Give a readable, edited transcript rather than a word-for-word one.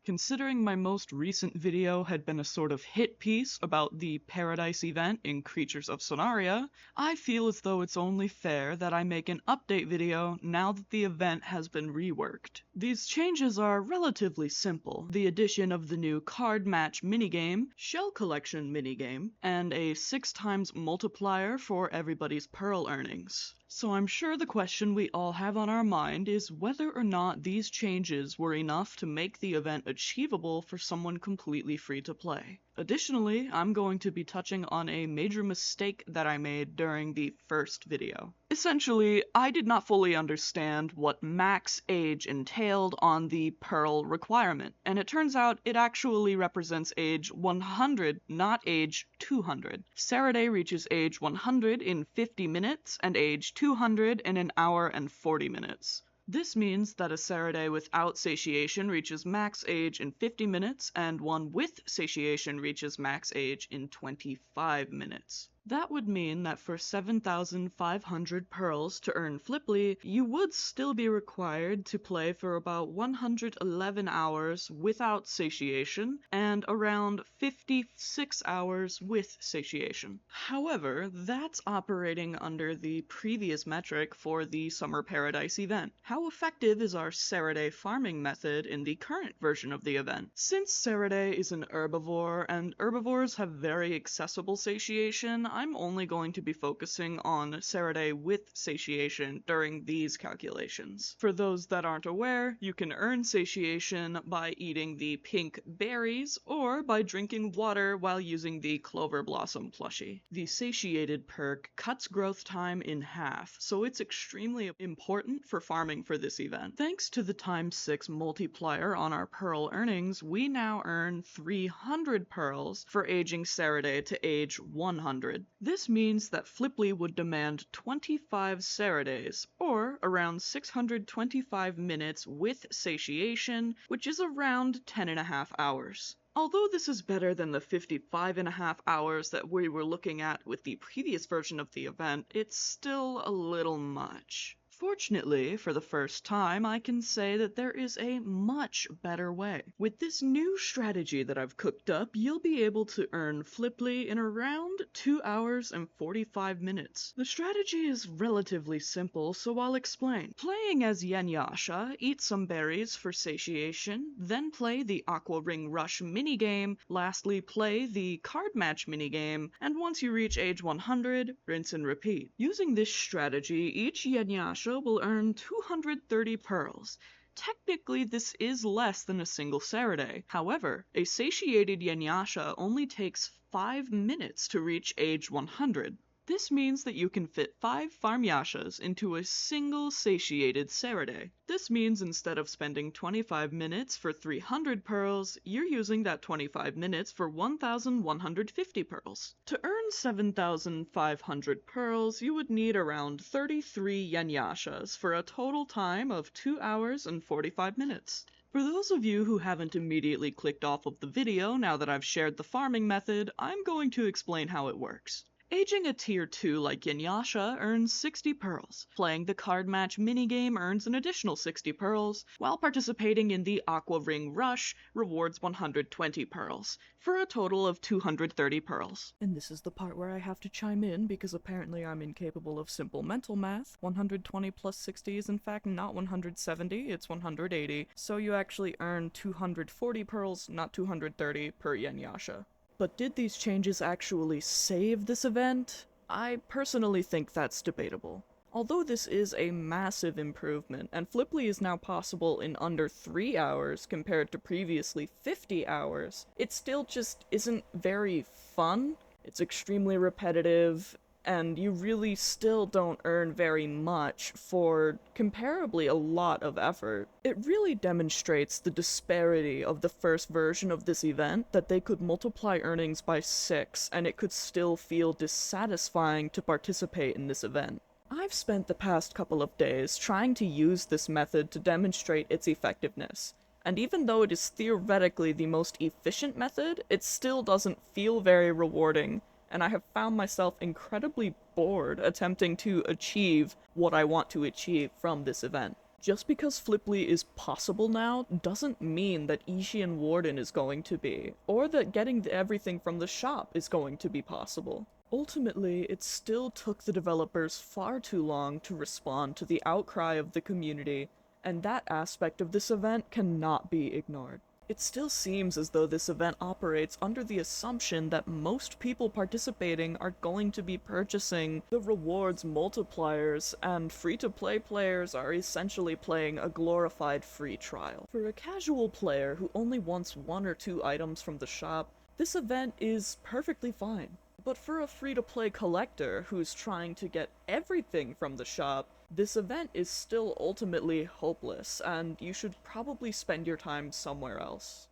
Considering my most recent video had been a sort of hit piece about the Paradise event in Creatures of Sonaria, I feel as though it's only fair that I make an update video now that the event has been reworked. These changes are relatively simple: the addition of the new card match minigame, shell collection minigame, and a 6x multiplier for everybody's pearl earnings. So I'm sure the question we all have on our mind is whether or not these changes were enough to make the event achievable for someone completely free to play. Additionally, I'm going to be touching on a major mistake that I made during the first video. Essentially, I did not fully understand what max age entailed on the Pearl requirement, and it turns out it actually represents age 100, not age 200. Saraday reaches age 100 in 50 minutes and age 200 in an hour and 40 minutes. This means that a Saraday without satiation reaches max age in 50 minutes, and one with satiation reaches max age in 25 minutes. That would mean that for 7,500 pearls to earn Flipply, you would still be required to play for about 111 hours without satiation, and around 56 hours with satiation. However, that's operating under the previous metric for the Summer Paradise event. How effective is our Saraday farming method in the current version of the event? Since Saraday is an herbivore, and herbivores have very accessible satiation, I'm only going to be focusing on Saraday with satiation during these calculations. For those that aren't aware, you can earn satiation by eating the pink berries or by drinking water while using the clover blossom plushie. The satiated perk cuts growth time in half, so it's extremely important for farming for this event. Thanks to the ×6 multiplier on our pearl earnings, we now earn 300 pearls for aging Saraday to age 100. This means that Flipply would demand 25 Saradays, or around 625 minutes with satiation, which is around 10.5 hours. Although this is better than the 55.5 hours that we were looking at with the previous version of the event, it's still a little much. Fortunately, for the first time, I can say that there is a much better way. With this new strategy that I've cooked up, you'll be able to earn Flipply in around 2 hours and 45 minutes. The strategy is relatively simple, so I'll explain. Playing as Yanyasha, eat some berries for satiation, then play the Aqua Ring Rush minigame, lastly play the card match minigame, and once you reach age 100, rinse and repeat. Using this strategy, each Yanyasha will earn 230 pearls. Technically, this is less than a single Saraday. However, a satiated Yanyasha only takes 5 minutes to reach age 100. This means that you can fit 5 Farmyashas into a single satiated Saraday. This means instead of spending 25 minutes for 300 pearls, you're using that 25 minutes for 1,150 pearls. To earn 7,500 pearls, you would need around 33 Yanyashas for a total time of 2 hours and 45 minutes. For those of you who haven't immediately clicked off of the video now that I've shared the farming method, I'm going to explain how it works. Aging a tier 2 like Yanyasha earns 60 pearls. Playing the card match minigame earns an additional 60 pearls, while participating in the Aqua Ring Rush rewards 120 pearls, for a total of 230 pearls. And this is the part where I have to chime in because apparently I'm incapable of simple mental math. 120 plus 60 is in fact not 170, it's 180, so you actually earn 240 pearls, not 230 per Yanyasha. But did these changes actually save this event? I personally think that's debatable. Although this is a massive improvement, and Flipply is now possible in under 3 hours compared to previously 50 hours, it still just isn't very fun. It's extremely repetitive, and you really still don't earn very much for comparably a lot of effort. It really demonstrates the disparity of the first version of this event, that they could multiply earnings by 6 and it could still feel dissatisfying to participate in this event. I've spent the past couple of days trying to use this method to demonstrate its effectiveness, and even though it is theoretically the most efficient method, it still doesn't feel very rewarding, and I have found myself incredibly bored attempting to achieve what I want to achieve from this event. Just because Flipply is possible now doesn't mean that Eigion Warden is going to be, or that getting everything from the shop is going to be possible. Ultimately, it still took the developers far too long to respond to the outcry of the community, and that aspect of this event cannot be ignored. It still seems as though this event operates under the assumption that most people participating are going to be purchasing the rewards multipliers, and free-to-play players are essentially playing a glorified free trial. For a casual player who only wants 1 or 2 items from the shop, this event is perfectly fine. But for a free-to-play collector who's trying to get everything from the shop, this event is still ultimately hopeless, and you should probably spend your time somewhere else.